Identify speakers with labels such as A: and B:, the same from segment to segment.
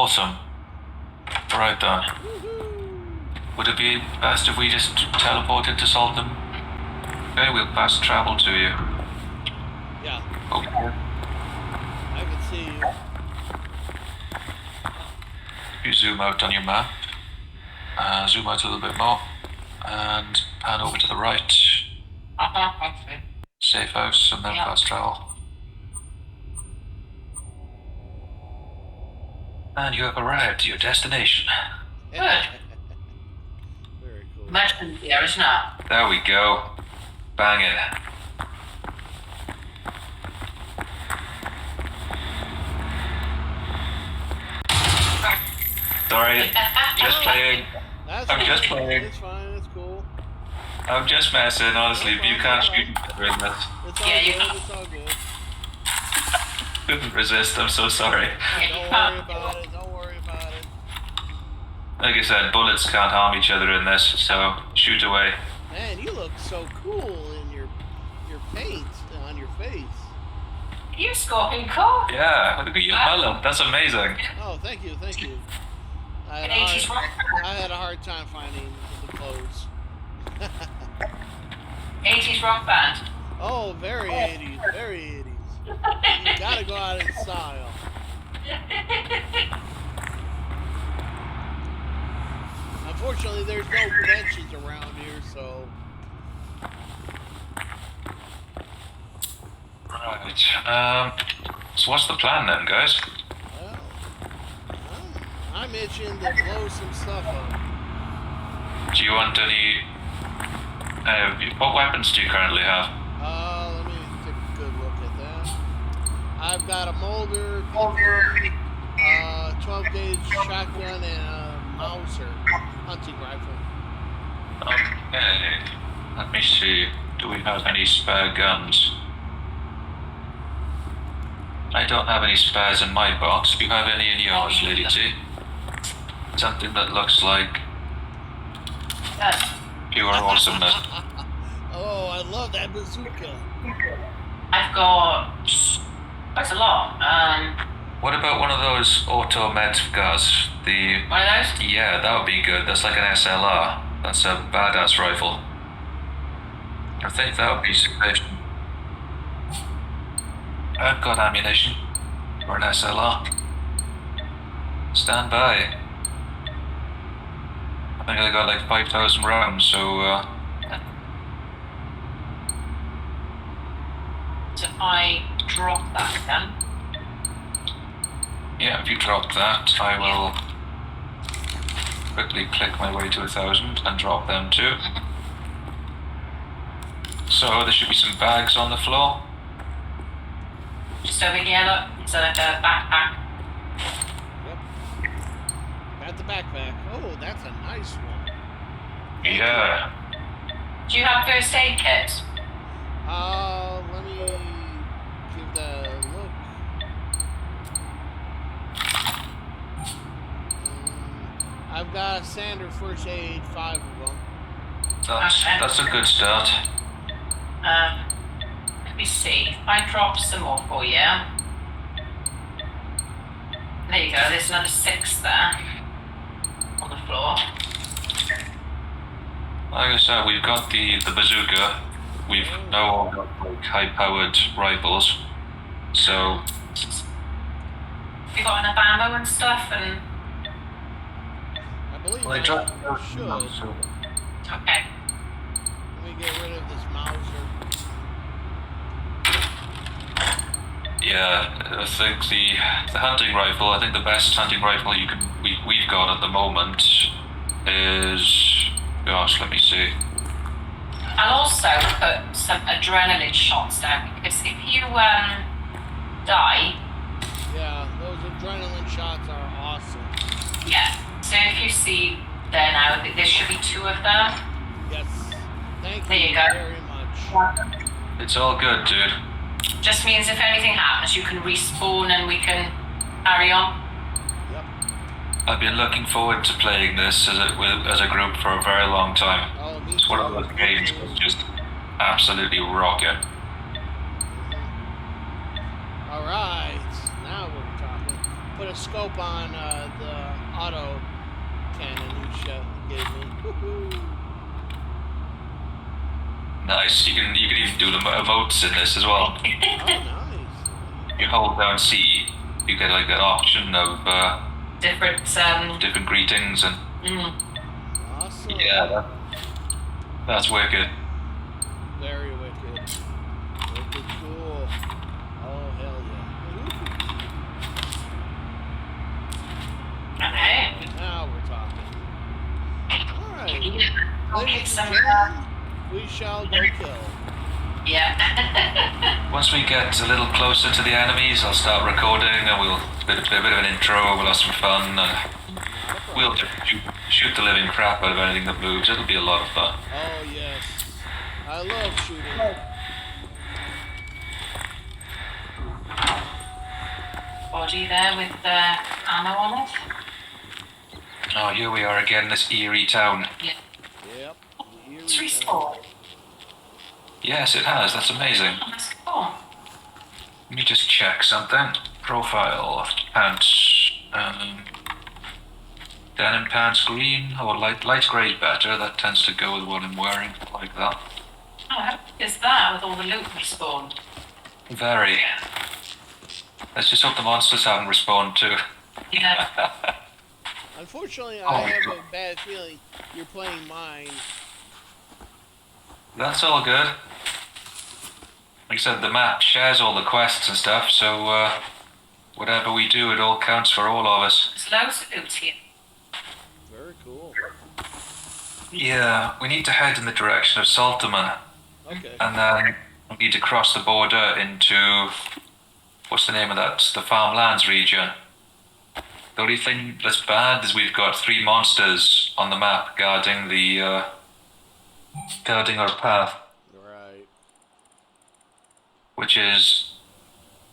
A: Awesome. Right then. Would it be best if we just teleported to Salton? Okay, we'll fast travel to you.
B: Yeah.
A: Okay.
B: I can see you.
A: You zoom out on your map. Zoom out a little bit more. And pan over to the right.
C: Okay.
A: Safe house and then fast travel. And you have arrived to your destination.
C: Good.
B: Very cool.
C: Much easier, isn't it?
A: There we go. Bang it. Sorry, just playing. I'm just playing.
B: It's fine, it's cool.
A: I'm just messing, honestly. You can't shoot each other in this.
B: It's all good, it's all good.
A: Couldn't resist, I'm so sorry.
B: Don't worry about it, don't worry about it.
A: Like I said, bullets can't harm each other in this, so shoot away.
B: Man, you look so cool in your paint on your face.
C: You scoring cool.
A: Yeah, look at you, Helen. That's amazing.
B: Oh, thank you, thank you. I
C: An 80s rock.
B: had a hard time finding the clothes.
C: 80s rock band.
B: Oh, very 80s, very 80s. You gotta go out in style. Unfortunately, there's no benches around here, so...
A: Right, so what's the plan then, guys?
B: Well, I'm itching to blow some stuff up.
A: Do you want any... what weapons do you currently have?
B: Let me take a good look at that. I've got a Molder, 12-gauge shotgun, and a Mauser hunting rifle.
A: Okay, let me see. Do we have any spare guns? I don't have any spares in my box. Do you have any in yours, Lady T? Something that looks like pure awesomeness.
B: Oh, I love that bazooka.
C: I've got quite a lot.
A: What about one of those auto med guns?
C: One of those?
A: Yeah, that would be good. That's like an SLR. That's a badass rifle. I think that would be sufficient. I've got ammunition for an SLR. Stand by. I think I got like 5,000 rounds, so
C: So I drop that then.
A: yeah, if you drop that, I will quickly click my way to 1,000 and drop them too. So there should be some bags on the floor.
C: Just over here, look. It's like a backpack.
B: Yep. Got the backpack. Oh, that's a nice one.
A: Yeah.
C: Do you have first aid kits?
B: Let me give that a look. I've got a standard first aid, 5 of them.
A: That's a good start.
C: Let me see. If I drop some more for you. There you go. There's another 6 there on the floor.
A: Like I said, we've got the bazooka. We've now got like high-powered rifles. So
C: You got enough ammo and stuff, and
B: I believe
A: I
B: I
A: dropped
B: should.
C: okay.
B: Let me get rid of this Mauser.
A: yeah, I think the hunting rifle. I think the best hunting rifle we've got at the moment is. Gosh, let me see.
C: I'll also put some adrenaline shots down because if you die,
B: Yeah, those adrenaline shots are awesome.
C: yeah. So if you see there now, there should be 2 of them.
B: Yes. Thank
C: There you
B: you
C: go.
B: very much.
A: It's all good, dude.
C: Just means if anything happens, you can respawn and we can carry on.
B: Yep.
A: I've been looking forward to playing this as a group for a very long time.
B: Oh, me
A: It's one of
B: too.
A: those games that's just absolutely rocking.
B: All right, now we're talking. put a scope on the auto cannon you gave me. Woohoo!
A: Nice. You can even do the emotes in this as well.
B: Oh, nice.
A: You hold down C, you get like an option of
C: different
A: greetings and
B: Awesome.
A: yeah, that's wicked.
B: Very wicked. Wicked cool. Oh, hell yeah.
C: Okay.
B: Now we're talking. Alright.
C: Okay,
B: Ladies and
C: some
B: gentlemen, we shall go kill.
C: yeah.
A: Once we get a little closer to the enemies, I'll start recording and we'll do a bit of an intro, we'll have some fun and we'll just shoot the living crap out of anything that moves. It'll be a lot of fun.
B: Oh, yes. I love shooting.
C: Body there with ammo on it.
A: Oh, here we are again in this eerie town.
C: Yeah.
B: Yep.
C: It's respawned.
A: Yes, it has. That's amazing.
C: That's cool.
A: Let me just check something. Profile, pants, denim pants green, or light grey is better. That tends to go with what I'm wearing, like that.
C: Oh, how is that with all the loot respawned?
A: Very. Let's just hope the monsters haven't respawned too.
C: Yeah.
B: Unfortunately, I have a bad feeling you're playing mine.
A: That's all good. Like I said, the map shares all the quests and stuff, so whatever we do, it all counts for all of us.
C: There's loads of loot here.
B: Very cool.
A: Yeah, we need to head in the direction of Saltaman,
B: Okay.
A: and then we need to cross the border into, what's the name of that? The farmlands region. The only thing that's bad is we've got 3 monsters on the map guarding our path.
B: Right.
A: Which is,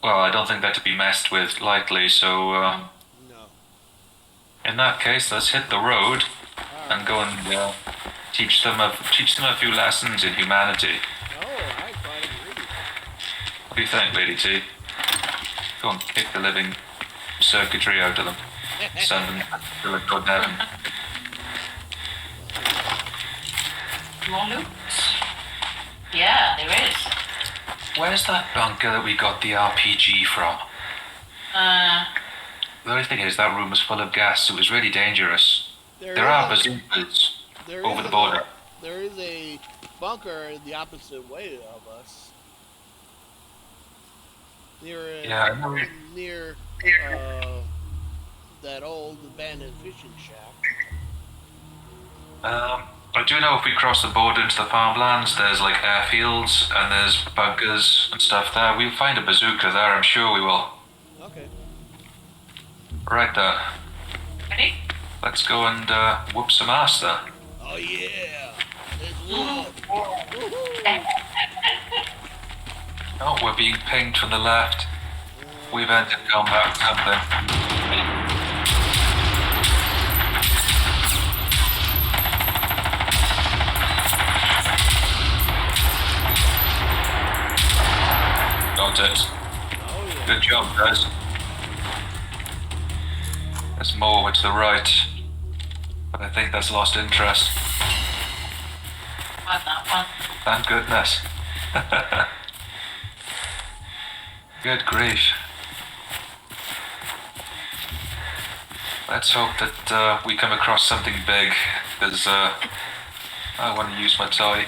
A: well, I don't think that to be messed with lightly, so
B: No.
A: in that case, let's hit the road and go and teach them a few lessons in humanity.
B: Oh, I quite agree.
A: What do you think, Lady T? Go and kick the living circuitry out of them. Send them to the good heaven.
C: More loot. Yeah, there is.
A: Where's that bunker that we got the RPG from? The only thing is that room was full of gas, so it was really dangerous. There are bazookas over the border.
B: There is a bunker the opposite way of us. Near that old abandoned fishing shack.
A: I do know if we cross the border into the farmlands, there's like airfields and there's bunkers and stuff there. We'll find a bazooka there, I'm sure we will.
B: Okay.
A: Right then.
C: Ready?
A: Let's go and whoop some ass then.
B: Oh yeah. Let's whoop.
A: Oh, we're being pinged from the left. We've entered combat something. Got it.
B: Oh yeah.
A: Good job, guys. There's more to the right, but I think that's lost interest.
C: Like that one.
A: Thank goodness. Good grief. Let's hope that we come across something big, because I want to use my toy.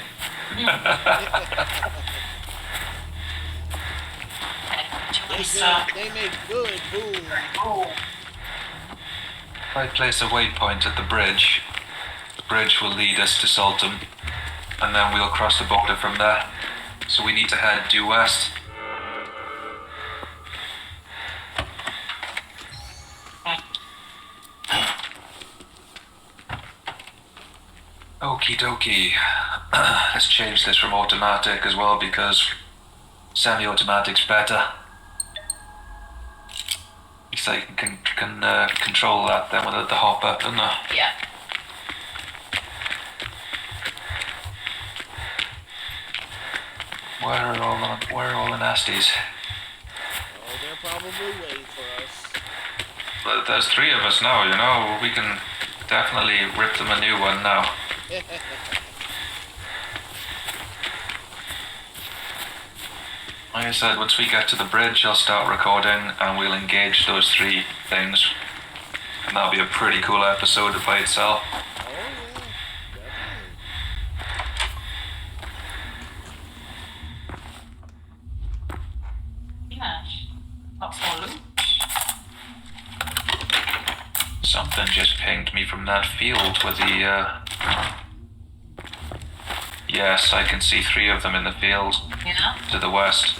B: They make good boom.
A: If I place a waypoint at the bridge will lead us to Saltum, and then we'll cross the border from there. So we need to head due west. Okie dokie. Let's change this from automatic as well because semi-automatic's better. At least I can control that then without the hopper, don't I?
C: Yeah.
A: Where are all the nasties?
B: Oh, they're probably waiting for us.
A: But there's 3 of us now, you know. We can definitely rip them a new one now. Like I said, once we get to the bridge, I'll start recording and we'll engage those 3 things. And that'll be a pretty cool episode by itself.
B: Oh, yeah. Definitely.
C: Yeah. Lots more loot.
A: Something just pinged me from that field with the, Yes, I can see 3 of them in the field
C: Yeah.
A: to the west.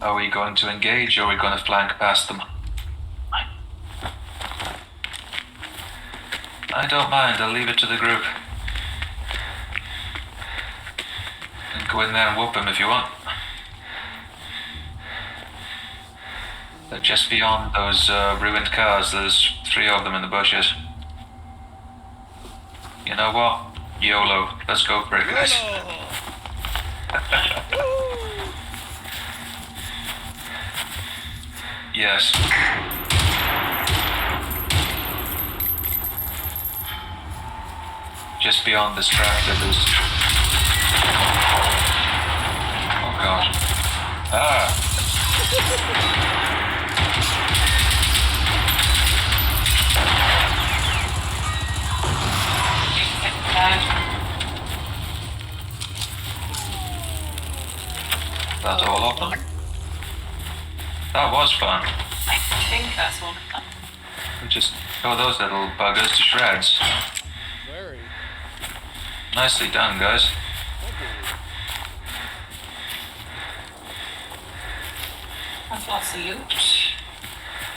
A: Are we going to engage or are we going to flank past them? I don't mind, I'll leave it to the group. And go in there and whoop them if you want. But just beyond those ruined cars, there's 3 of them in the bushes. You know what? YOLO. Let's go for it, guys. Yes. Just beyond this tractor, there's... Oh god. Ah! That's all of them. That was fun.
C: I think that's all of them.
A: We just throw those little buggers to shreds.
B: Very.
A: Nicely done, guys.
C: That's lots of loot.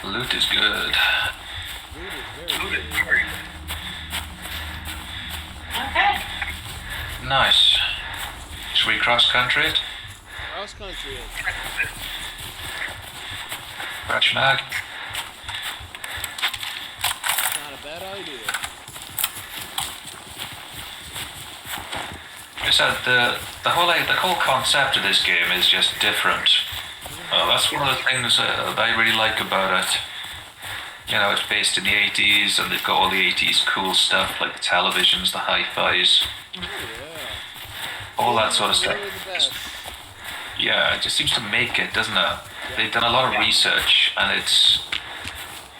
A: The loot is good.
B: Food is very good.
C: Okay.
A: Nice. Should we cross country it?
B: Cross country.
A: Fresh mag.
B: Not a bad idea.
A: Like I said, the whole concept of this game is just different. That's one of the things that I really like about it. You know, it's based in the 80s and they've got all the 80s cool stuff like the televisions, the hi-fis,
B: Oh, yeah.
A: all that sort of stuff.
B: Really the best.
A: Yeah, it just seems to make it, doesn't it? They've done a lot of research and it's,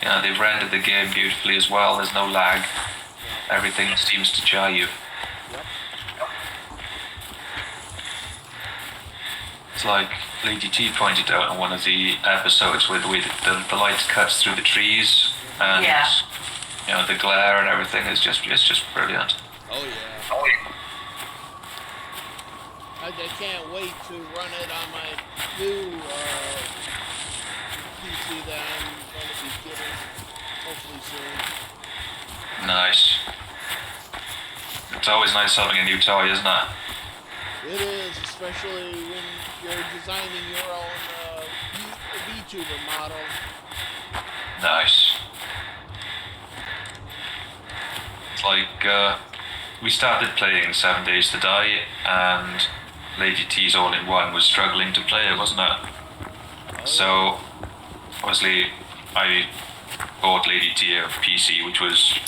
A: you know, they've rendered the game beautifully as well. There's no lag. Everything seems to jive.
B: Yep.
A: It's like Lady T pointed out in one of the episodes where the light cuts through the trees and
C: Yeah.
A: you know the glare and everything is just brilliant.
B: Oh, yeah. I can't wait to run it on my new PC that I'm going to be getting hopefully soon.
A: Nice. It's always nice having a new toy, isn't it?
B: It is, especially when you're designing your own VTuber model.
A: Nice. It's like we started playing 7 Days to Die and Lady T's All-in-One was struggling to play it, wasn't it? So obviously I bought Lady T a PC, which was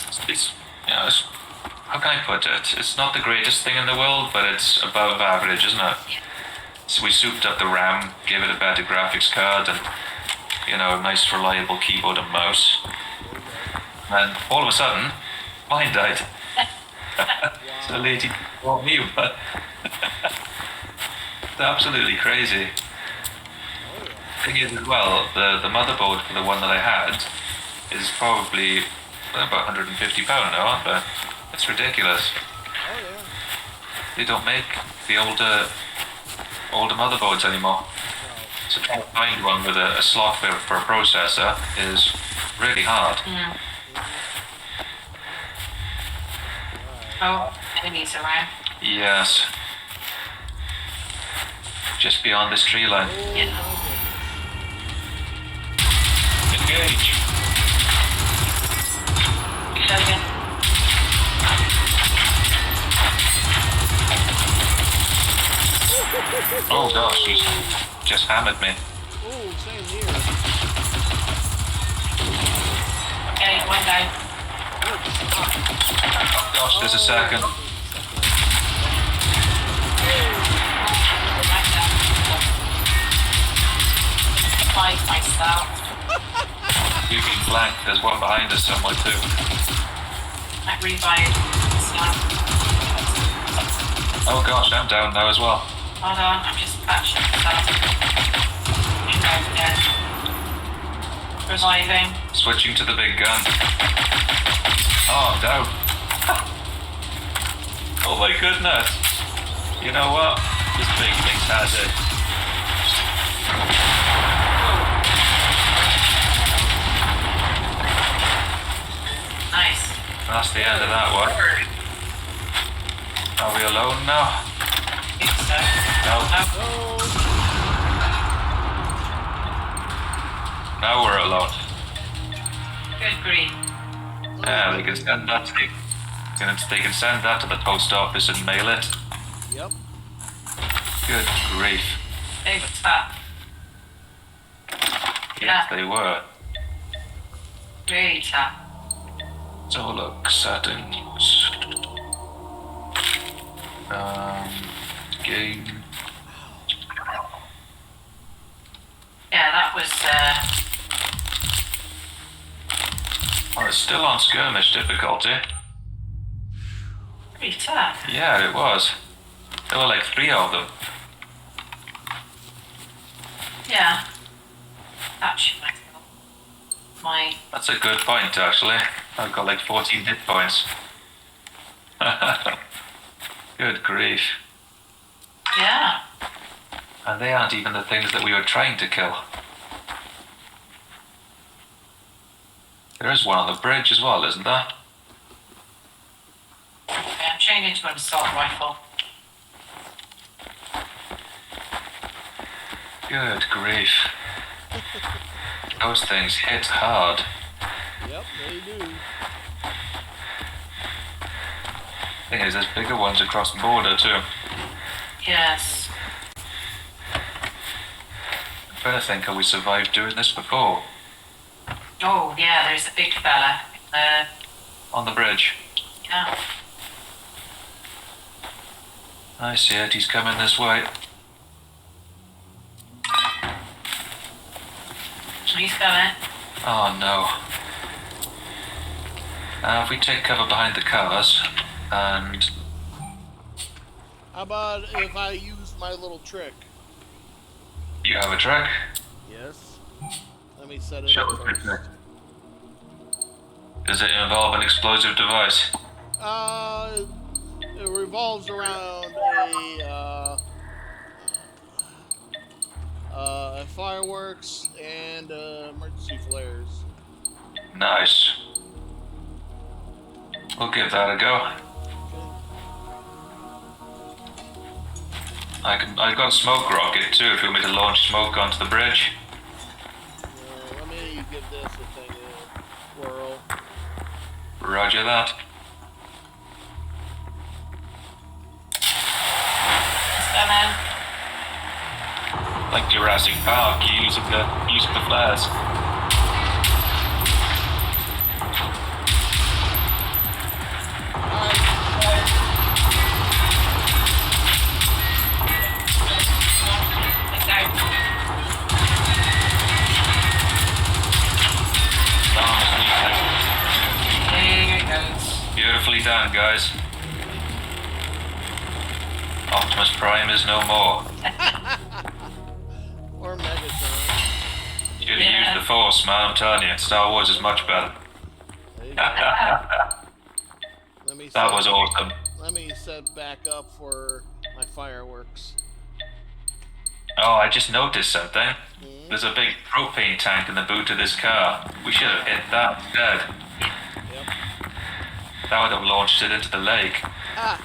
A: how can I put it? It's not the greatest thing in the world, but it's above average, isn't it? So we souped up the RAM, gave it a better graphics card, and you know, nice reliable keyboard and mouse. And all of a sudden, mine died. So Lady bought me one. It's absolutely crazy. Thing is as well, the motherboard for the one that I had is probably about £150 now, aren't they? It's ridiculous.
B: Oh, yeah.
A: They don't make the older motherboards anymore. So trying to find one with a slot for a processor is really hard.
C: Mm. Oh, enemies around.
A: Yes. Just beyond this tree line.
C: Yeah.
A: Engage.
C: Again.
A: Oh gosh, he's just hammered me.
B: Oh, same here.
C: Okay, one down.
A: Oh gosh, there's a second.
C: Find myself.
A: You've been flanked. There's one behind us somewhere too.
C: I revive.
A: Oh gosh, I'm down now as well.
C: Hold on, I'm just patching myself. Again. Reviving.
A: Switching to the big gun. Oh, I'm down. Oh my goodness. You know what? This big thing has it.
C: Nice.
A: That's the end of that one. Are we alone now?
C: I think so.
A: No.
C: No.
A: Now we're alone.
C: Good grief.
A: Yeah, they can send that to they can send that to the post office and mail it.
B: Yep.
A: Good grief.
C: They were tough.
A: Yes, they were.
C: Really tough.
A: So look, settings. Game.
C: Yeah, that was,
A: Oh, it's still on skirmish difficulty.
C: pretty tough.
A: Yeah, it was. There were like 3 of them.
C: Yeah. Patching myself. My,
A: That's a good point, actually. I've got like 14 hit points. Good grief.
C: yeah.
A: And they aren't even the things that we were trying to kill. There is one on the bridge as well, isn't there?
C: Okay, I'm changing to an assault rifle.
A: Good grief. Those things hit hard.
B: Yep, they do.
A: Thing is, there's bigger ones across the border too.
C: Yes.
A: I'm trying to think, have we survived doing this before?
C: Oh, yeah, there's a big fella.
A: On the bridge.
C: Yeah.
A: I see it, he's coming this way.
C: He's coming.
A: Oh no. If we take cover behind the cars, and...
B: How about if I use my little trick?
A: You have a trick?
B: Yes. Let me set it
A: Show
B: up
A: us your
B: first.
A: trick. Does it involve an explosive device?
B: It revolves around fireworks and emergency flares.
A: Nice. We'll give that a go. I've got a smoke rocket too, if you want me to launch smoke onto the bridge.
B: Let me give this a thing a whirl.
A: Roger that.
C: He's coming.
A: Like Jurassic Park, using the flares.
C: There it goes.
A: Beautifully done, guys. Optimus Prime is no more.
B: Or Megatron.
A: Should have used the Force, man, I'm telling you. Star Wars is much better.
B: There you go. Let me
A: That
B: set-
A: was awesome.
B: Let me set back up for my fireworks.
A: Oh, I just noticed something.
B: Mhm.
A: There's a big propane tank in the boot of this car. We should have hit that instead.
B: Yep.
A: That would have launched it into the lake.
B: Ah!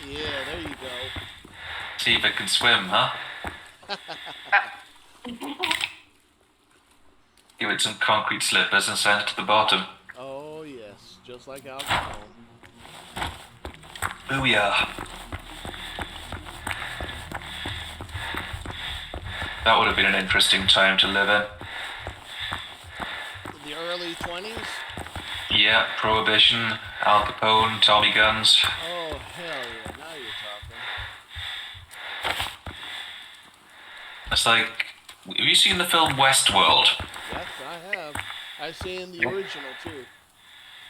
B: Yeah, there you go.
A: See if it can swim, huh? Give it some concrete slippers and send it to the bottom.
B: Oh, yes. Just like Al Capone.
A: Booyah. That would have been an interesting time to live in.
B: The early 20s?
A: Yeah, Prohibition, Al Capone, Tommy Guns.
B: Oh, hell yeah. Now you're talking.
A: It's like, have you seen the film Westworld?
B: Yes, I have. I've seen the original, too.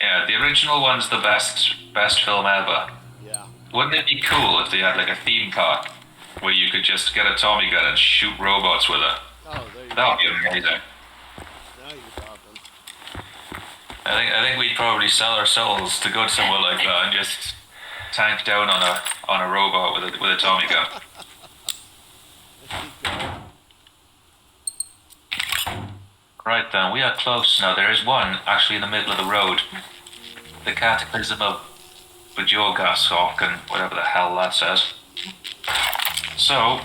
A: Yeah, the original one's the best film ever.
B: Yeah.
A: Wouldn't it be cool if they had like a theme park where you could just get a Tommy gun and shoot robots with it?
B: Oh, there you go.
A: That would be amazing.
B: Now you're talking.
A: I think we'd probably sell our souls to go to somewhere like that and just tank down on a robot with a Tommy gun.
B: Let's keep going.
A: Right then, we are close now. There is one actually in the middle of the road. The Cataclysm of Bajorgasok and whatever the hell that says. So,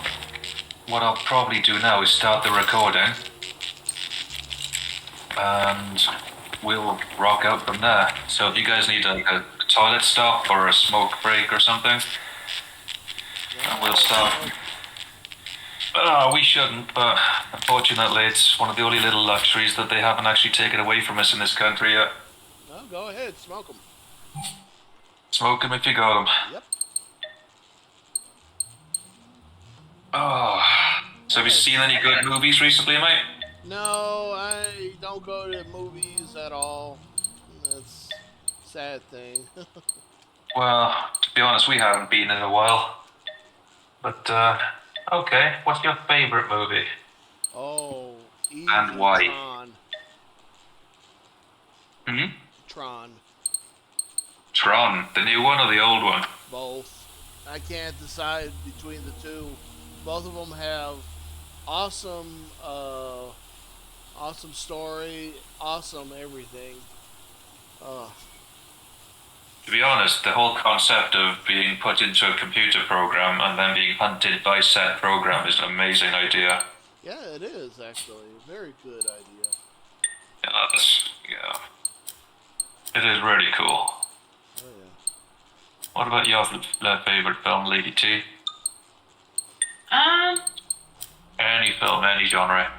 A: what I'll probably do now is start the recording. And we'll rock out from there. So if you guys need a toilet stop or a smoke break or something, and we'll start. We shouldn't, but unfortunately it's one of the only little luxuries that they haven't actually taken away from us in this country yet.
B: No, go ahead. Smoke them.
A: Smoke 'em if you got 'em.
B: Yep.
A: Oh, so have you seen any good movies recently, mate?
B: No, I don't go to movies at all. That's a sad thing.
A: Well, to be honest, we haven't been in a while. But, okay, what's your favourite movie?
B: Oh, easy.
A: And why?
B: Tron.
A: Hmm?
B: Tron.
A: Tron, the new one or the old one?
B: Both. I can't decide between the two. Both of them have awesome, awesome story, awesome everything.
A: To be honest, the whole concept of being put into a computer program and then being hunted by said program is an amazing idea.
B: Yeah, it is actually a very good idea.
A: Yeah. It is really cool.
B: Oh yeah.
A: What about your favourite film, Lady T? Any film, any genre.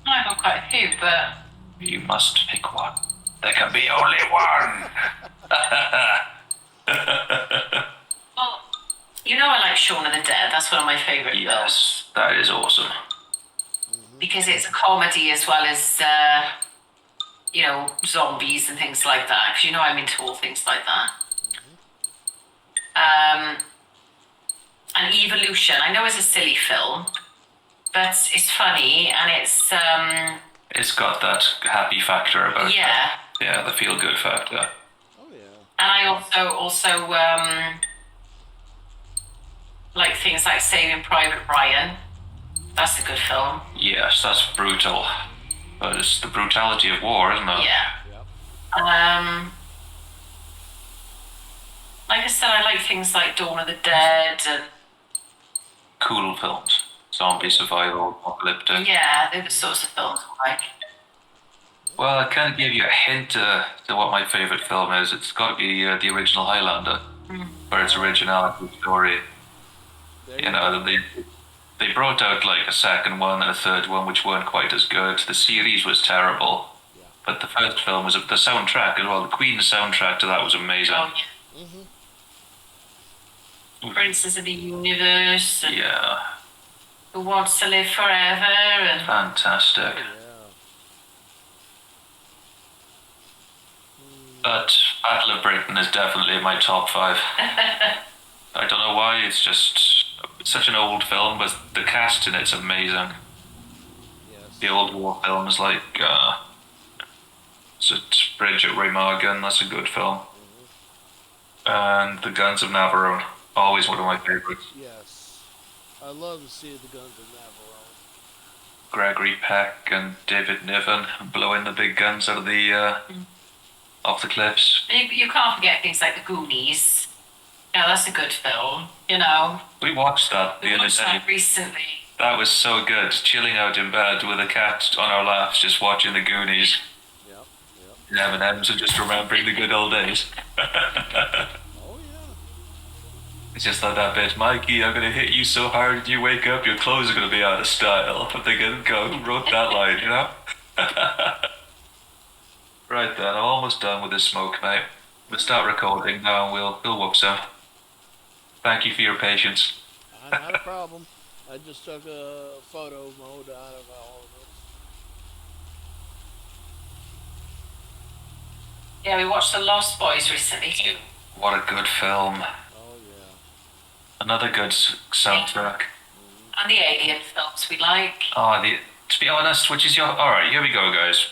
C: I've got quite a few, but
A: You must pick one. There can be only one.
C: well, you know I like Shaun of the Dead. That's one of my favourite films
A: Yes, that is awesome.
C: because it's a comedy as well as zombies and things like that. Because I'm into all things like that. And Evolution. I know it's a silly film, but it's funny and it's
A: It's got that happy factor about it.
C: yeah.
A: Yeah, the feel-good factor.
B: Oh yeah.
C: And I also like things like Saving Private Ryan. That's a good film.
A: Yes, that's brutal. But it's the brutality of war, isn't it?
C: Yeah.
B: Yep.
C: Like I said, I like things like Dawn of the Dead and
A: Cool films. Zombie survival, apocalyptic.
C: yeah, they're the sorts of films I like.
A: Well, I kind of give you a hint to what my favourite film is. It's got to be the original Highlander, for its originality story.
B: There
A: You know, they brought out like a second one and a third one, which weren't quite as good. The series was terrible,
B: Yeah.
A: but the first film was the soundtrack as well. The Queen soundtrack to that was amazing.
C: Oh, yeah. Princes of the Universe and
A: Yeah,
C: Who Wants to Live Forever and
A: fantastic.
B: Oh, yeah.
A: But Battle of Britain is definitely in my top 5. I don't know why. It's such an old film, but the cast in it's amazing.
B: Yes.
A: The old war films like is it Bridget Remagen? That's a good film. And The Guns of Navarone, always one of my favorites.
B: Yes. I love to see the Guns of Navarone.
A: Gregory Peck and David Niven blowing the big guns out of the off the cliffs.
C: you can't forget things like The Goonies. Yeah, that's a good film,
A: We watched that the
C: We
A: other
C: watched
A: day.
C: that recently.
A: That was so good. Chilling out in bed with a cat on our laps, just watching the Goonies.
B: Yep.
A: And M&M's and just remembering the good old days.
B: Oh yeah.
A: It's just like that bit, Mikey, I'm gonna hit you so hard when you wake up, your clothes are gonna be out of style. I'm thinking, God, who wrote that line, you know? Right then, I'm almost done with this smoke, mate. We'll start recording now and we'll whoop some. Thank you for your patience.
B: Not a problem. I just took a photo mode out of all of this.
C: Yeah, we watched The Lost Boys recently too.
A: What a good film.
B: Oh yeah.
A: Another good soundtrack.
C: And the Alien films we like.
A: Oh, to be honest, which is your... Alright, here we go, guys.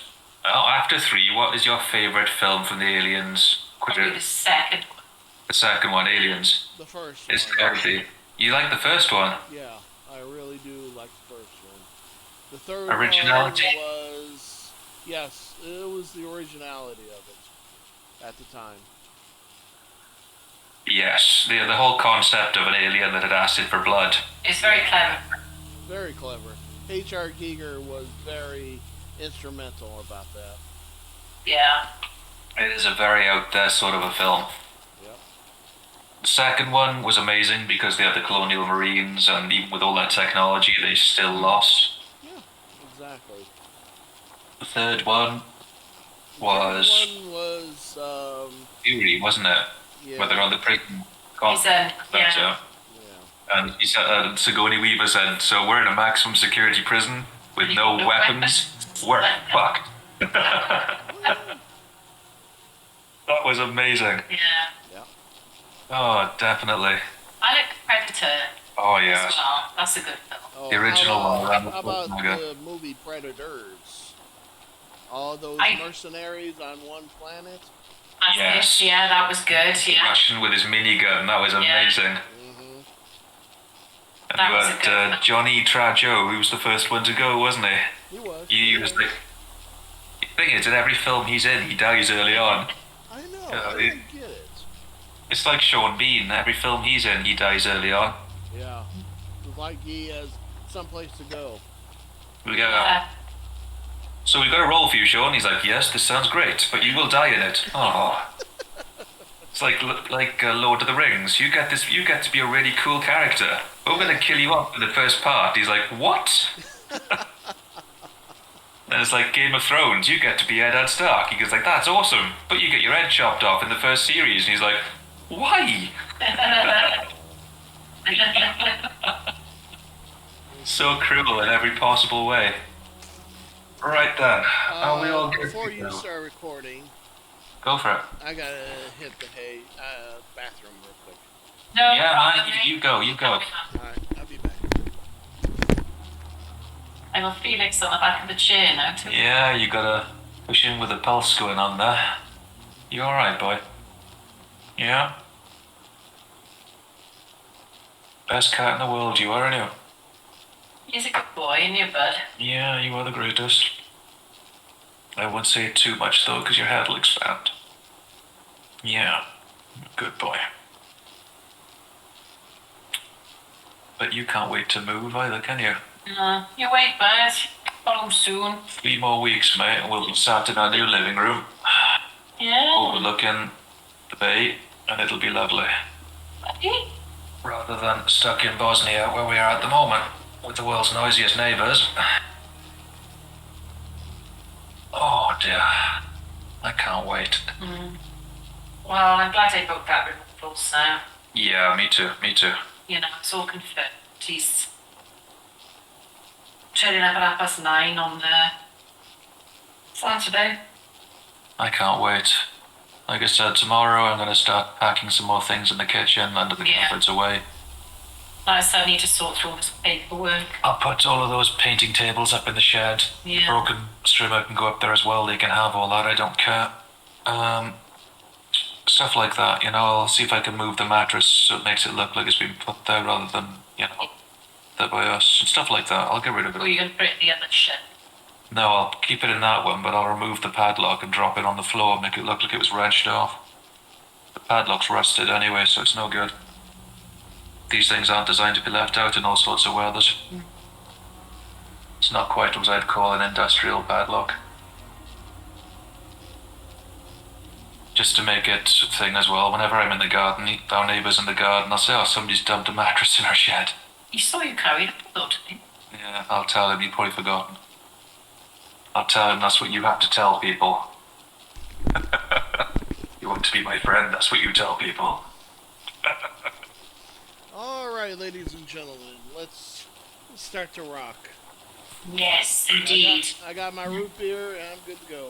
A: After 3, what is your favourite film from the Aliens?
C: Probably the second one.
A: The second one, Aliens.
B: The first
A: It's
B: one.
A: gotta be. You like the first one?
B: Yeah, I really do like the first one. The third
A: Originality?
B: one was... Yes, it was the originality of it at the time.
A: Yes, the whole concept of an alien that had acid for blood.
C: It's very clever.
B: Very clever. H.R. Giger was very instrumental about that.
C: Yeah.
A: It is a very out there sort of a film.
B: Yep.
A: The second one was amazing because they had the colonial marines, and even with all that technology, they still lost.
B: Yeah, exactly.
A: The third one was
B: The third one was,
A: Fury, wasn't it?
B: yeah.
A: Where they're on the prison.
C: He's yeah.
B: Yeah.
A: And he said, Sigourney Weaver said, so we're in a maximum security prison with no weapons. We're fucked. That was amazing.
C: Yeah.
A: Oh, definitely.
C: I like Predator
A: Oh,
C: as
A: yeah.
C: well. That's a good film.
B: Oh,
A: The original one, around the
B: How about
A: Schwarzenegger.
B: the movie Predators? All those mercenaries on one planet?
A: Yes.
C: Yeah, that was good. Yeah.
A: Russian with his minigun, that was amazing.
B: Mm-hmm.
A: And
C: That
A: you
C: was a
A: had
C: good one.
A: Johnny Trajo, who was the first one to go, wasn't he?
B: He was.
A: He was like... The thing is, in every film he's in, he dies early on.
B: I know.
A: Yeah,
B: I don't get it.
A: It's like Sean Bean. Every film he's in, he dies early on.
B: Yeah. It's like he has someplace to go.
A: We go, so we've got a role for you, Sean. He's like, yes, this sounds great, but you will die in it. Oh. It's like Lord of the Rings. You get to be a really cool character. We're going to kill you off in the first part. He's like, what? Then it's like Game of Thrones. You get to be Eddard Stark. He goes like, that's awesome. But you get your head chopped off in the first series. And he's like, why? So cruel in every possible way. Right then. Are we all good
B: Before
A: to
B: you
A: go?
B: start recording,
A: Go for it.
B: I gotta hit the bathroom real quick.
C: No,
A: Yeah,
C: problem,
A: man,
C: mate.
A: you go.
B: Alright, I'll be back.
C: I got Felix on the back of the chair now too.
A: Yeah, you gotta push in with the pulse going on there. You alright, boy? Yeah? Best cat in the world, you are, aren't you?
C: He's a good boy, isn't he, bud?
A: Yeah, you are the greatest. I won't say it too much, though, because your head will expand. Yeah, good boy. But you can't wait to move either, can you?
C: No, you wait, bud. Home soon.
A: 3 more weeks, mate, and we'll be sat in our new living room,
C: Yeah.
A: overlooking the bay, and it'll be lovely.
C: Buddy?
A: Rather than stuck in Bosnia, where we are at the moment, with the world's noisiest neighbours. Oh dear, I can't wait.
C: Well, I'm glad I booked that removals now.
A: Yeah, me too.
C: You know, it's all confirmed. He's turning up at 9:30 on Saturday.
A: I can't wait. Like I said, tomorrow I'm going to start packing some more things in the kitchen under the
C: Yeah.
A: cupboards away.
C: I still need to sort through all this paperwork.
A: I'll put all of those painting tables up in the shed.
C: Yeah.
A: The broken strimmer can go up there as well. They can have all that. I don't care. Stuff like that, you know. I'll see if I can move the mattress so it makes it look like it's been put there rather than, you know, there by us. And stuff like that. I'll get rid of
C: Or
A: it.
C: you're going to put it in the other shed.
A: No, I'll keep it in that one, but I'll remove the padlock and drop it on the floor, make it look like it was wrenched off. The padlock's rusted anyway, so it's no good. These things aren't designed to be left out in all sorts of weathers. It's not quite what I'd call an industrial padlock. Just to make it a thing as well. Whenever I'm in the garden, our neighbour's in the garden, I'll say, oh, somebody's dumped a mattress in our shed.
C: He saw you carrying a pillow to him.
A: Yeah, I'll tell him, you've probably forgotten. I'll tell him that's what you have to tell people. You want to be my friend, that's what you tell people.
B: Alright, ladies and gentlemen, let's start to rock.
C: Yes, indeed.
B: I got my root beer and I'm good to go.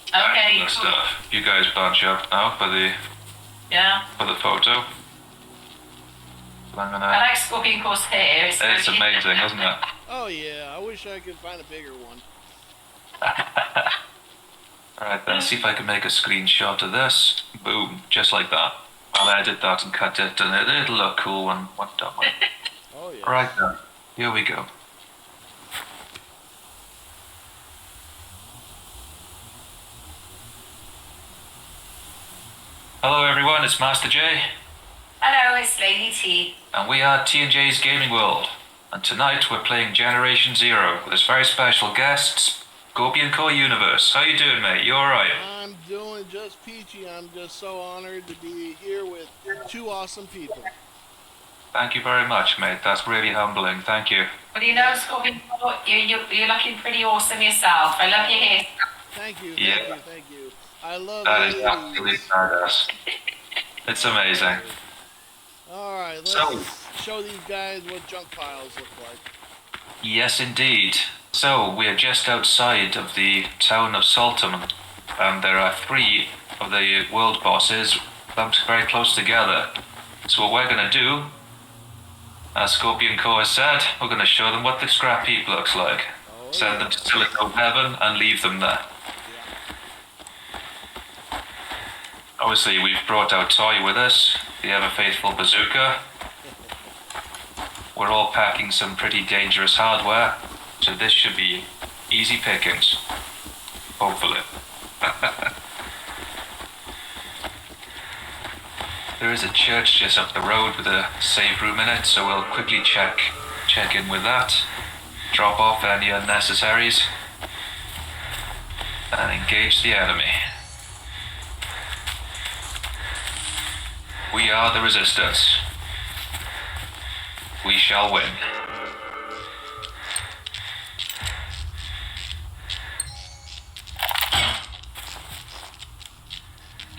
C: Okay.
A: Good stuff. You guys bunch up now for the photo. I'm
C: I
A: gonna.
C: like Scorpion Course hair.
A: It's amazing, isn't it?
B: Oh yeah, I wish I could find a bigger one.
A: Alright then, see if I can make a screenshot of this. Boom, just like that. I'll edit that and cut it, and it'll look cool when done with.
B: Oh yeah.
A: Right then, here we go. Hello everyone, it's Master J,
C: Hello, it's Lady T.
A: and we are T&J's Gaming World. And tonight we're playing Generation Zero with this very special guest, Scorpion Core Universe. How you doing, mate? You alright?
B: I'm doing just peachy. I'm just so honored to be here with two awesome people.
A: Thank you very much, mate. That's really humbling. Thank you.
C: Well, you know, Scorpion Core, you're looking pretty awesome yourself. I love your hair.
B: Thank you,
A: Yeah.
B: thank you. I love
A: That is
B: ladies.
A: absolutely badass. It's amazing.
B: Alright, let's
A: So-
B: show these guys what junk piles look like.
A: Yes, indeed. So, we are just outside of the town of Saltum, and there are 3 of the world bosses bumped very close together. So what we're going to do, as Scorpion Core has said, we're going to show them what the scrap heap looks like.
B: Oh,
A: Send them to Silicon Heaven and leave them there. Obviously, we've brought our toy with us, the ever-faithful bazooka. We're all packing some pretty dangerous hardware, so this should be easy pickings. Hopefully. There is a church just up the road with a save room in it, so we'll quickly check in with that, drop off any unnecessaries, and engage the enemy. We are the resistance. We shall win.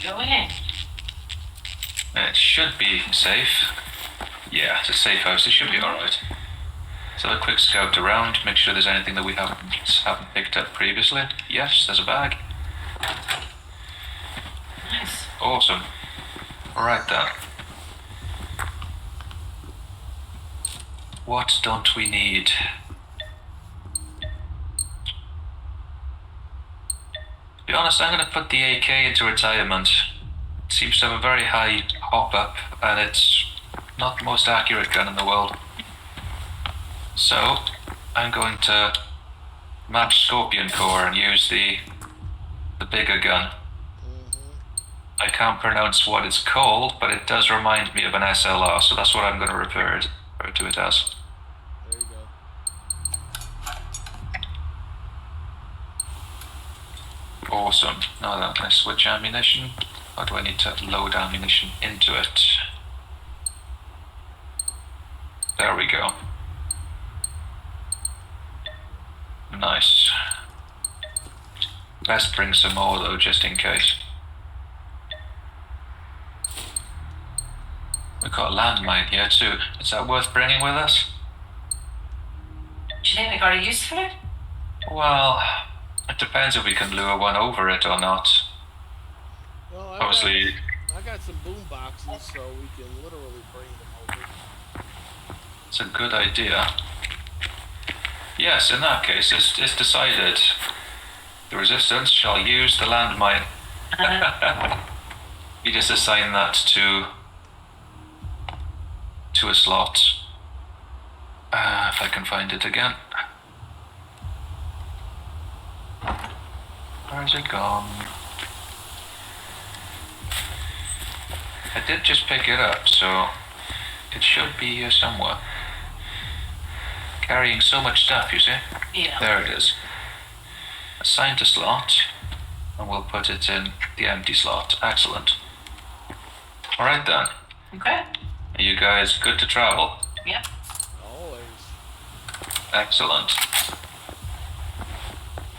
C: Go in.
A: It should be safe. Yeah, it's a safe house. It should be alright. So a quick scout around, make sure there's anything that we haven't picked up previously. Yes, there's a bag.
C: Nice.
A: Awesome. Alright then. What don't we need? To be honest, I'm going to put the AK into retirement. It seems to have a very high hop up, and it's not the most accurate gun in the world. So, I'm going to match Scorpion Core and use the bigger gun. I can't pronounce what it's called, but it does remind me of an SLR, so that's what I'm going to refer to it as.
B: There you go.
A: Awesome. Now then, can I switch ammunition? Or do I need to load ammunition into it? There we go. Nice. Best bring some more though, just in case. We've got a landmine here too. Is that worth bringing with us?
C: Do you think we got a use for it?
A: Well, it depends if we can lure one over it or not.
B: Well,
A: Obviously,
B: I got some boom boxes, so we can literally bring them over.
A: it's a good idea. Yes, in that case, it's decided. The resistance shall use the landmine. You just assign that to a slot. If I can find it again. Where's it gone? I did just pick it up, so it should be here somewhere. Carrying so much stuff, you see?
C: Yeah.
A: There it is. Assign to slot. And we'll put it in the empty slot. Excellent. Alright then.
C: Okay.
A: Are you guys good to travel?
C: Yep.
B: Always.
A: Excellent.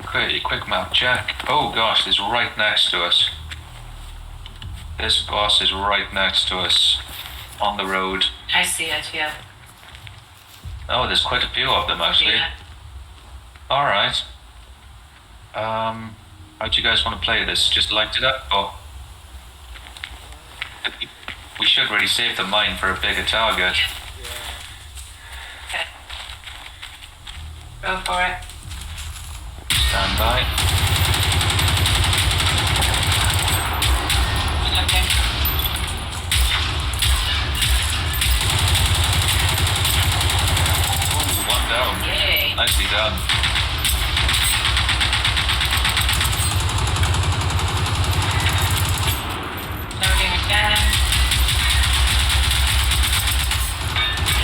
A: Okay, quick map check. Oh gosh, it's right next to us. This boss is right next to us on the road.
C: I see it, yeah.
A: Oh, there's quite a few of them actually.
C: Yeah.
A: Alright. How do you guys want to play this? Just light it up or? We should really save the mine for a bigger target.
B: Yeah.
C: Okay. Go for it.
A: Stand by.
C: Okay.
A: Ooh, one down.
C: Yay.
A: Nicely done.
C: Loading again.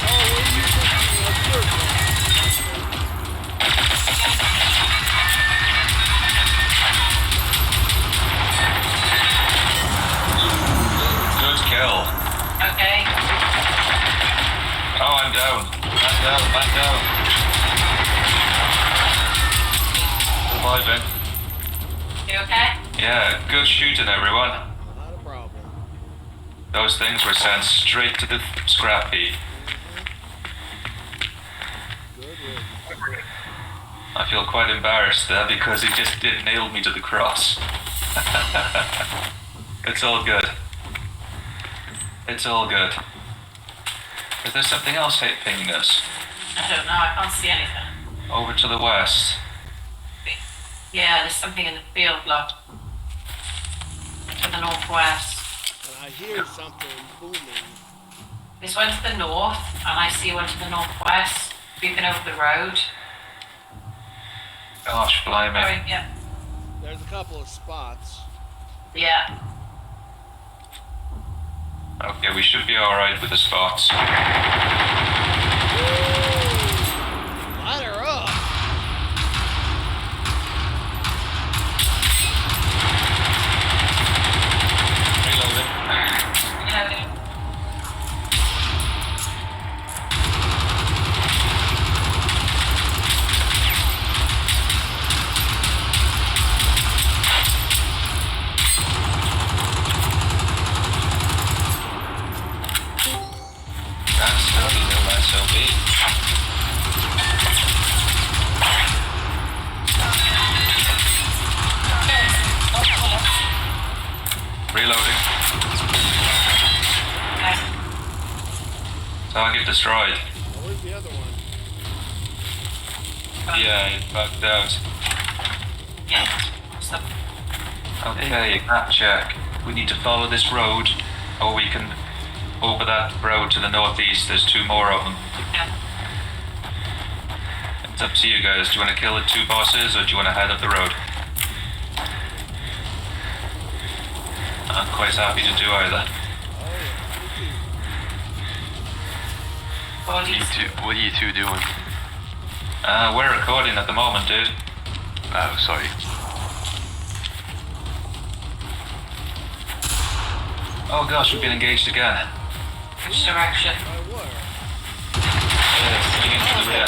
B: Oh, what are you thinking of your
A: Good kill.
C: Okay.
A: Oh, I'm down. I'm down. I'm down. Surviving.
C: You okay?
A: Yeah, good shooting, everyone.
B: Not a problem.
A: Those things were sent straight to the scrap heap.
B: Good riddance.
A: I feel quite embarrassed there because he just did nail me to the cross. It's all good. It's all good. Is there something else pinging us?
C: I don't know, I can't see anything.
A: Over to the west.
C: Yeah, there's something in the field, look. To the northwest.
B: And I hear something booming.
C: This one to the north, and I see one to the northwest, creeping over the road.
A: Gosh, blimey.
C: Oh, yeah.
B: There's a couple of spots.
C: Yeah.
A: Okay, we should be alright with the spots.
B: Light her up.
A: Reloading.
C: Yeah.
A: That's dirty little SOB. Reloading.
C: Okay.
A: Target destroyed.
B: Now, where's the other one?
A: Yeah, it bugged out.
C: Yeah. So,
A: Okay, map check. We need to follow this road, or we can over that road to the northeast. There's two more of them.
C: yeah.
A: It's up to you guys. Do you want to kill the two bosses, or do you want to head up the road? I'm quite happy to do either.
B: Oh, yeah, me too.
C: Bodies.
D: What are you two doing?
A: We're recording at the moment, dude.
D: Oh, sorry.
A: Oh gosh, we've been engaged again.
C: Which direction?
B: I were.
A: Yeah, swinging to the rear.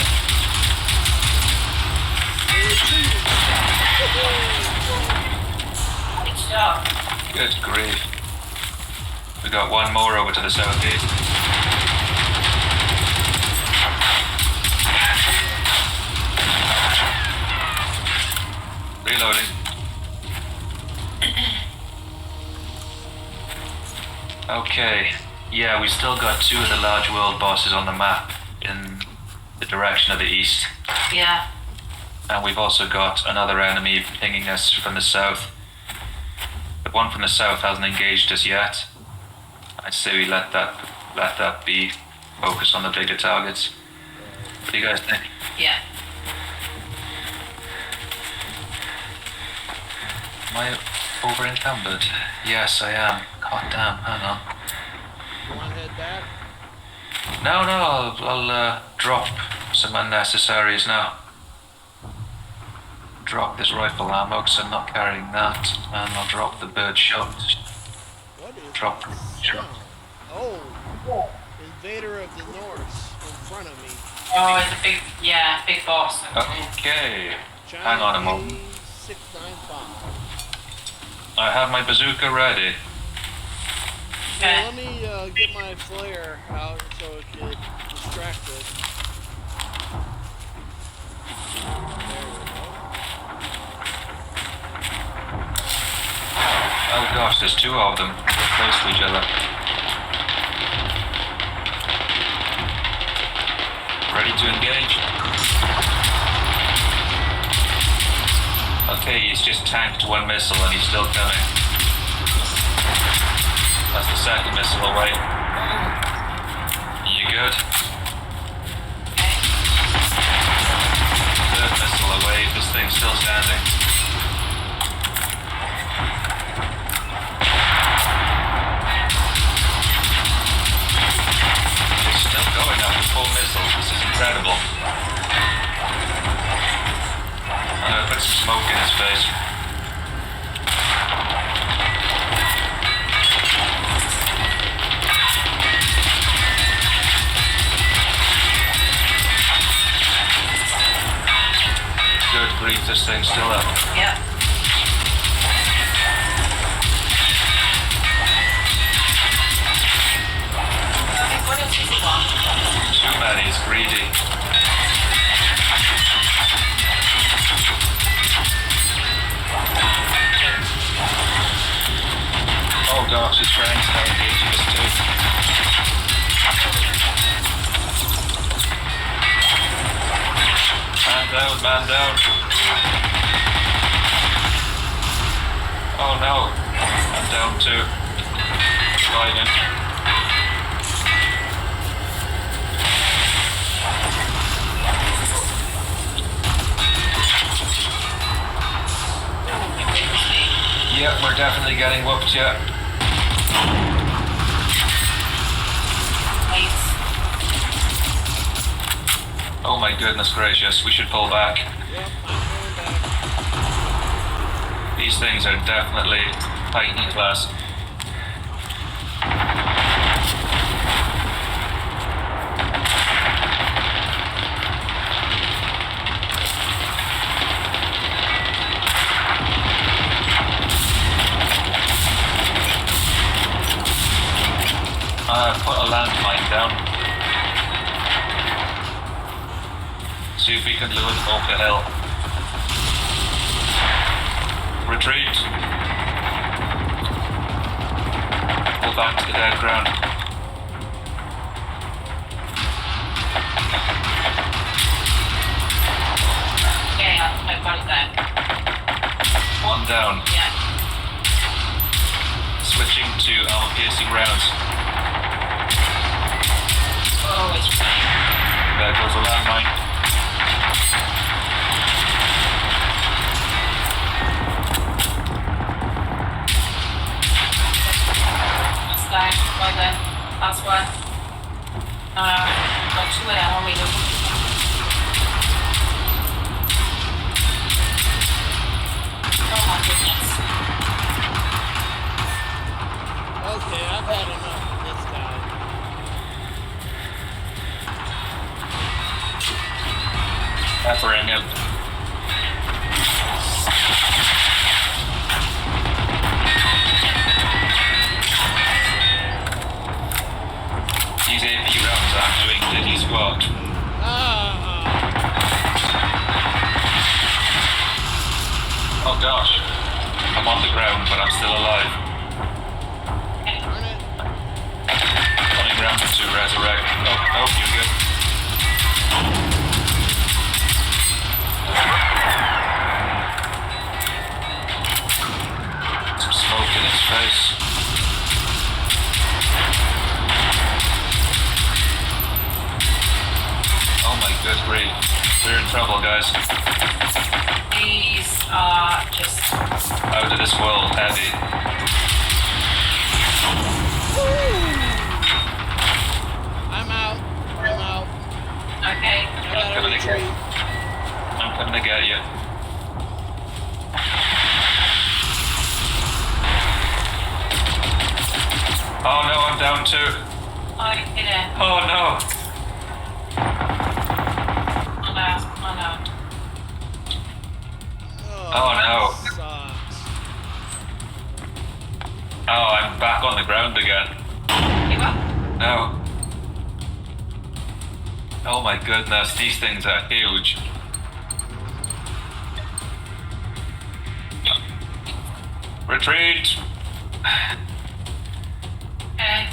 C: Good job.
A: Good grief. We got one more over to the southeast. Reloading. Okay. Yeah, we still got two of the large world bosses on the map in the direction of the east.
C: Yeah.
A: And we've also got another enemy pinging us from the south. The one from the south hasn't engaged us yet. I'd say we let that be. Focus on the bigger targets. What do you guys think?
C: Yeah.
A: Am I over encumbered? Yes, I am. God damn, hang on.
B: You want to head back?
A: No, I'll drop some unnecessaries now. drop this rifle ammo because I'm not carrying that. And I'll drop the bird shot.
B: What is
A: Drop
B: that
A: the
B: sound? Oh, Invader of the North in front of me.
C: Oh, it's a big, yeah, big boss.
A: Okay. Hang on a moment.
B: Chinese 695.
A: I have my bazooka ready.
B: Yeah, let me get my flare out so it get distracted. There we go.
A: Oh gosh, there's two of them. They're close to each other. Ready to engage? Okay, he's just tanked one missile and he's still coming. That's the second missile away. You good? Third missile away. This thing's still standing. It's still going after 4 missiles. This is incredible. I'm gonna put some smoke in his face. Good grief, this thing's still up.
C: Yep. What else is it on?
A: Too many, it's greedy. Oh gosh, his friends are engaging us too. Man down, man down. Oh no, I'm down too. Sliding. Yep, we're definitely getting whooped, yeah.
C: Nice.
A: Oh my goodness gracious, we should pull back.
B: Yep, I'm going back.
A: These things are definitely Titan class. Put a landmine down. See if we can lure them over the hill. Retreat. Pull back to the dead ground.
C: Yeah, I've got it there.
A: One down.
C: Yeah.
A: Switching to armor-piercing rounds.
C: Oh, it's
A: There goes a landmine.
C: That's there. Well then. That's why. Got 2 of them on me. Oh my goodness.
B: Okay, I've had enough of this guy.
A: Peppering him. These AP rounds aren't doing diddly squat. Oh gosh. I'm on the ground, but I'm still alive.
B: Darn it.
A: Running round to resurrect. Oh, you're good. Some smoke in his face. Oh my good grief. We're in trouble, guys.
C: These are just.
A: Out of this world, heavy.
B: I'm out. I'm out.
C: Okay.
B: I gotta retreat.
A: I'm coming to get you. Oh no, I'm down too.
C: I did it.
A: Oh no.
C: Oh no.
A: Oh no.
B: Sucks.
A: Oh, I'm back on the ground again.
C: You up?
A: No. Oh my goodness, these things are huge. Retreat!
C: Okay.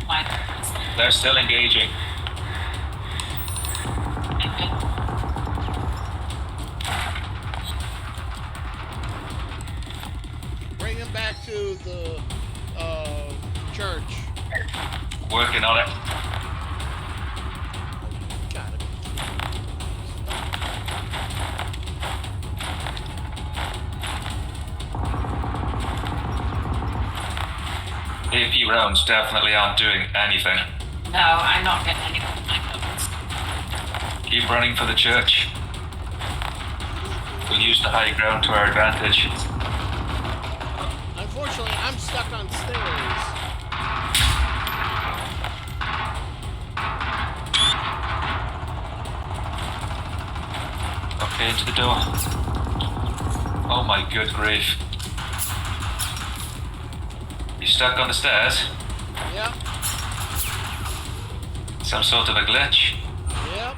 C: My goodness.
A: They're still engaging.
C: Okay.
B: Bring him back to the church.
A: Working on it.
B: Got it.
A: AP rounds definitely aren't doing anything.
C: No, I'm not getting any more. My goodness.
A: Keep running for the church. We'll use the high ground to our advantage.
B: Unfortunately, I'm stuck on stairs.
A: Okay, into the door. Oh my good grief. You stuck on the stairs?
B: Yep.
A: Some sort of a glitch?
B: Yep.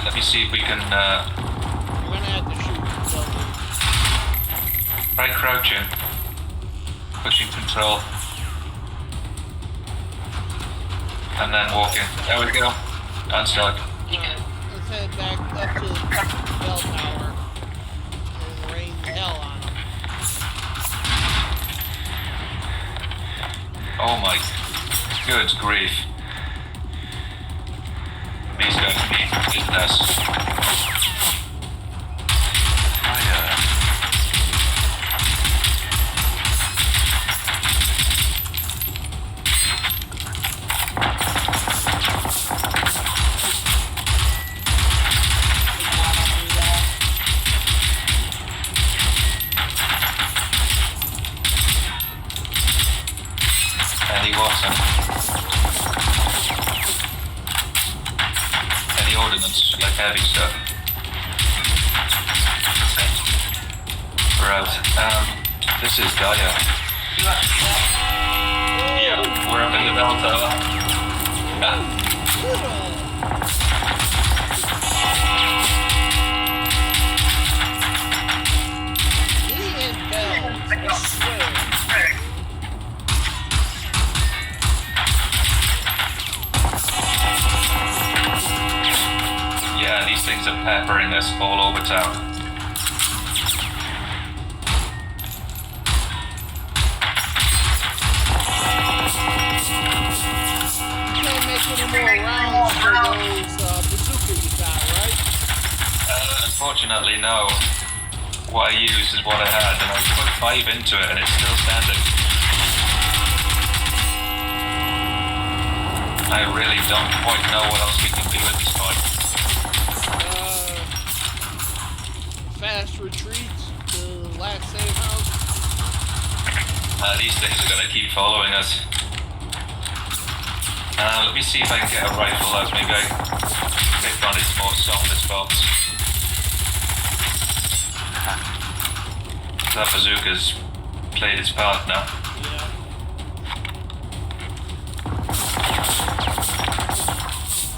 A: Let me see if we can
B: You're gonna have to shoot something.
A: try crouching. Pushing control. And then walking. There we go. Unstuck.
B: Let's head back up to the bell tower and rain hell on them.
A: Oh my good grief. These guys need business. Any water? Any ordnance, like heavy stuff? We're out. This is Gaia.
C: You up?
A: Yeah, we're up in the bell tower.
B: He and bells, I swear.
A: Yeah, these things are peppering us all over town.
B: You can't make any more rounds for those bazookas you got, right?
A: Unfortunately, no. What I used is what I had, and I put 5 into it, and it's still standing. I really don't quite know what else we can do at this point.
B: Fast retreat to the last safe house.
A: These things are going to keep following us. Let me see if I can get a rifle out. Maybe I picked on its more softer spots. That bazooka's played its part now.
B: Yeah.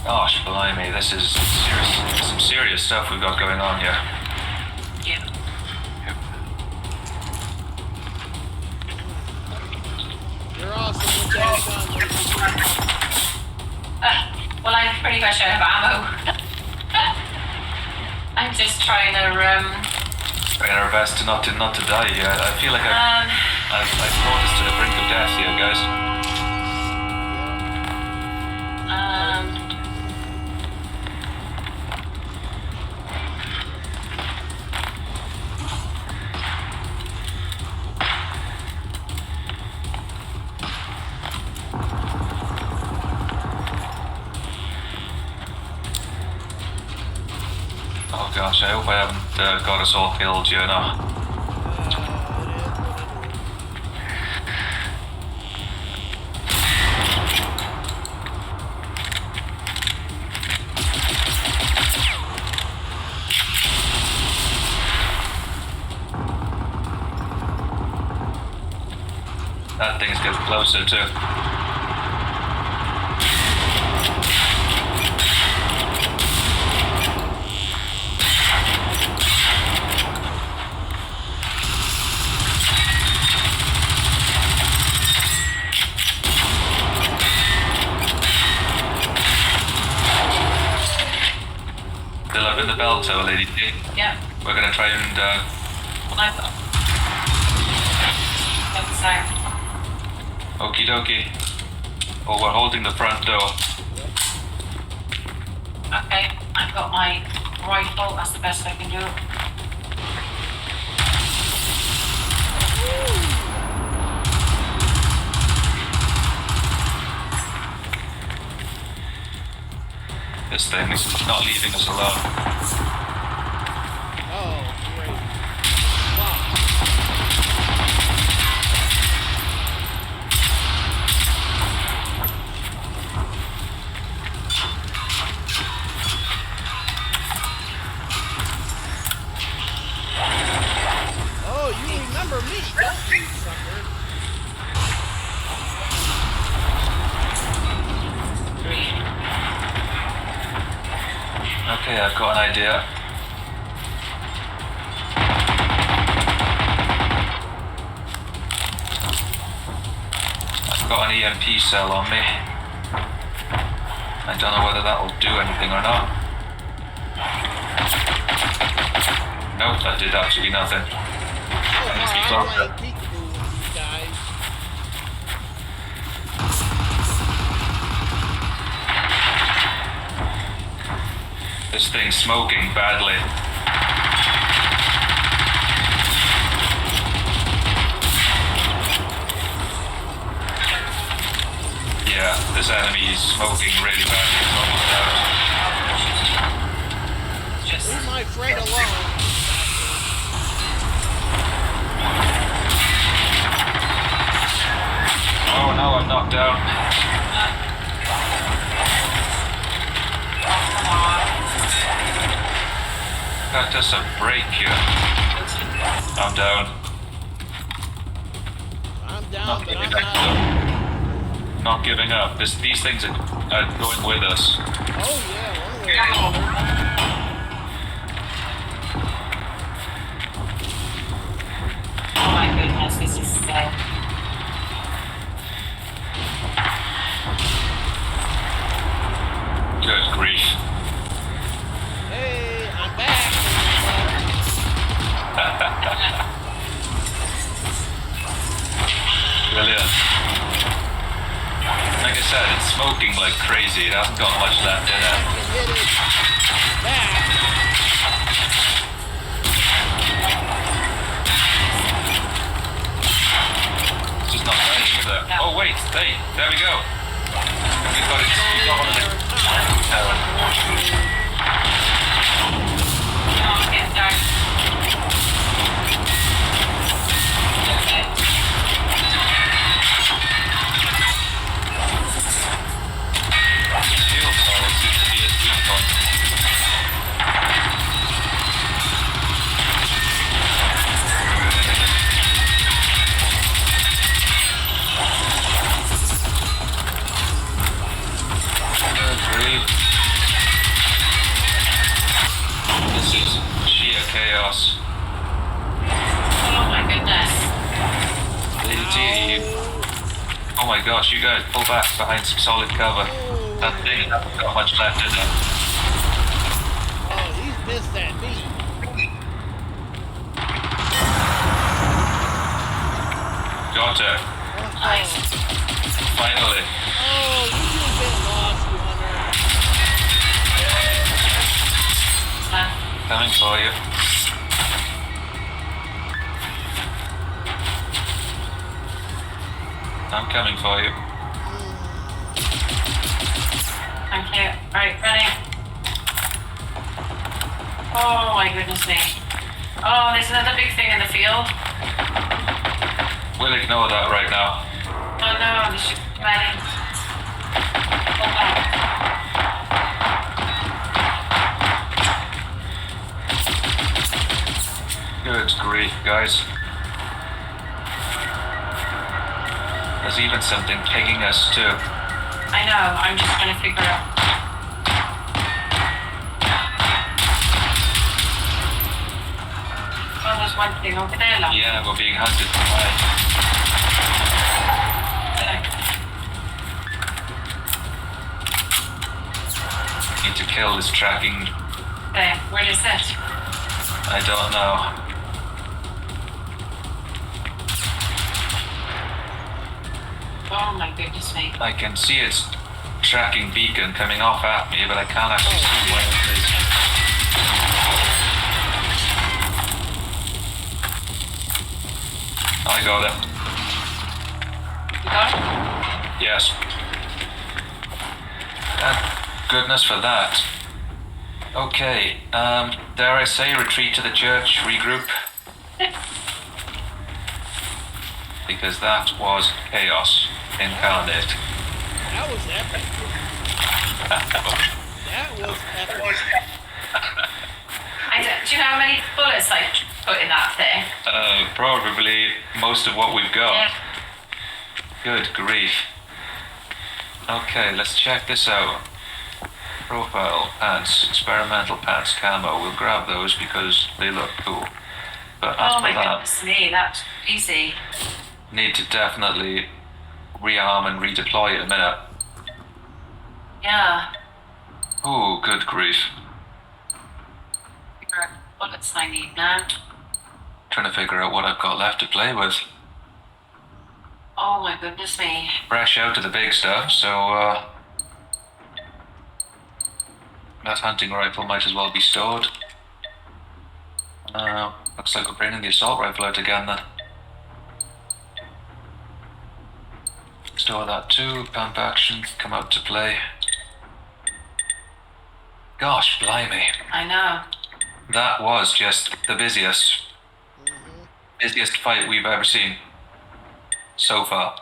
A: Gosh, blimey, this is some serious stuff we've got going on here.
C: Yeah.
B: You're awesome with that gun.
C: Well, I'm pretty much out of ammo. I'm just trying to
A: Trying our best to not to die. I feel like I've brought us to the brink of death here, guys. hope I haven't got us all killed, you know. That thing's getting closer too. Still up in the bell tower, Lady T.
C: Yeah.
A: We're gonna try and okie dokie. Oh, we're holding the front door.
C: Okay, I've got my rifle, that's the best I can do.
A: This thing is not leaving us alone.
B: Oh, great. Wow. Oh, you remember me, don't you, sucker?
A: Okay, I've got an idea. I've got an EMP cell on me. I don't know whether that will do anything or not. Nope, that did absolutely nothing.
B: Oh, wow, I'm playing peekaboo with these guys.
A: This thing's smoking badly. Yeah, this enemy is smoking really badly. It's almost out.
C: Just
B: Leave my friend alone.
A: Oh no, I'm knocked down. Got us a break here. I'm down.
B: I'm down,
A: Not
B: but
A: giving
B: I'm
A: up.
B: not.
A: Though. Not giving up. These things are going with us.
B: Oh, yeah, one way or another.
C: oh my goodness, this is sad.
A: Good grief.
B: Hey, I'm back.
A: Brilliant. Like I said, it's smoking like crazy. It hasn't got much left in
B: I
A: it.
B: can hit it back.
A: It's just not running either. Oh wait, hey, there we go. We've got it. We've got one of the.
C: Oh, get dark. Okay.
A: Shield cell seems to be a sweet point. Good grief. This is sheer chaos.
C: Oh my goodness.
A: Lady T, oh my gosh, you guys pull back behind some solid cover. That thing hasn't got much left in it.
B: Oh, he's pissed at me.
A: Got her.
C: Nice.
A: Finally.
B: Oh, you've been lost, you hunter.
A: Coming for you. I'm coming for you.
C: Thank you. Right, ready. Oh my goodness me. Oh, there's another big thing in the field.
A: We'll ignore that right now.
C: Oh no, there's just many. Oh wow.
A: Good grief, guys. There's even something pinging us too.
C: I know, I'm just trying to figure out. Oh, there's one thing over there, look.
A: Yeah, we're being hunted. Right. Need to kill this tracking.
C: There, where is it?
A: I don't know.
C: Oh my goodness me.
A: I can see its tracking beacon coming off at me, but I can't actually see where it is. I got it.
C: You got it?
A: Yes. Thank goodness for that. Okay, dare I say retreat to the church, regroup? Because that was chaos incarnate.
B: That was epic. That was epic.
C: Do you know how many bullets I put in that thing?
A: Probably most of what we've got.
C: Yeah.
A: Good grief. Okay, let's check this out. Profile, pants, experimental pants, camo. We'll grab those because they look cool. But as
C: Oh
A: for
C: my
A: that,
C: goodness me, that's easy.
A: need to definitely rearm and redeploy in a minute.
C: Yeah.
A: Ooh, good grief.
C: Figure out what bullets I need now.
A: Trying to figure out what I've got left to play with.
C: Oh my goodness me.
A: Fresh out of the big stuff, so that hunting rifle might as well be stored. Looks like we're bringing the assault rifle out again then. Store that too, pump action, come out to play. Gosh, blimey.
C: I know.
A: That was just the busiest fight we've ever seen so far.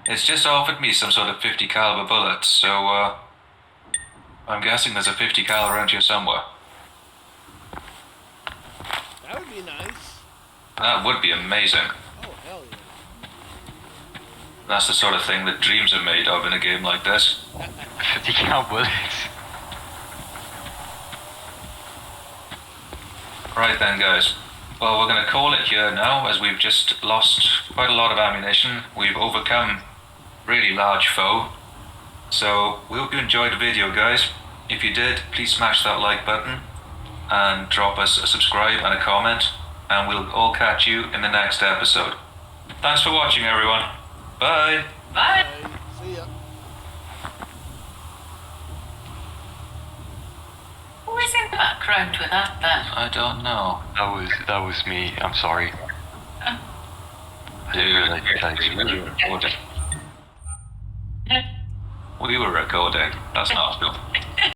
A: It's just offered me some sort of 50 caliber bullet, so I'm guessing there's a 50 cal around here somewhere.
B: That would be nice.
A: That would be amazing.
B: Oh, hell yeah.
A: That's the sort of thing that dreams are made of in a game like this.
D: 50 cal bullets.
A: Right then, guys. Well, we're going to call it here now, as we've just lost quite a lot of ammunition. We've overcome a really large foe. So, we hope you enjoyed the video, guys. If you did, please smash that like button and drop us a subscribe and a comment, and we'll all catch you in the next episode. Thanks for watching, everyone. Bye.
C: Bye.
B: Bye. See ya.
C: Who is in the background with that then?
A: I don't know.
D: That was me. I'm sorry. I didn't realize
A: We were recording. We were recording. That's not cool.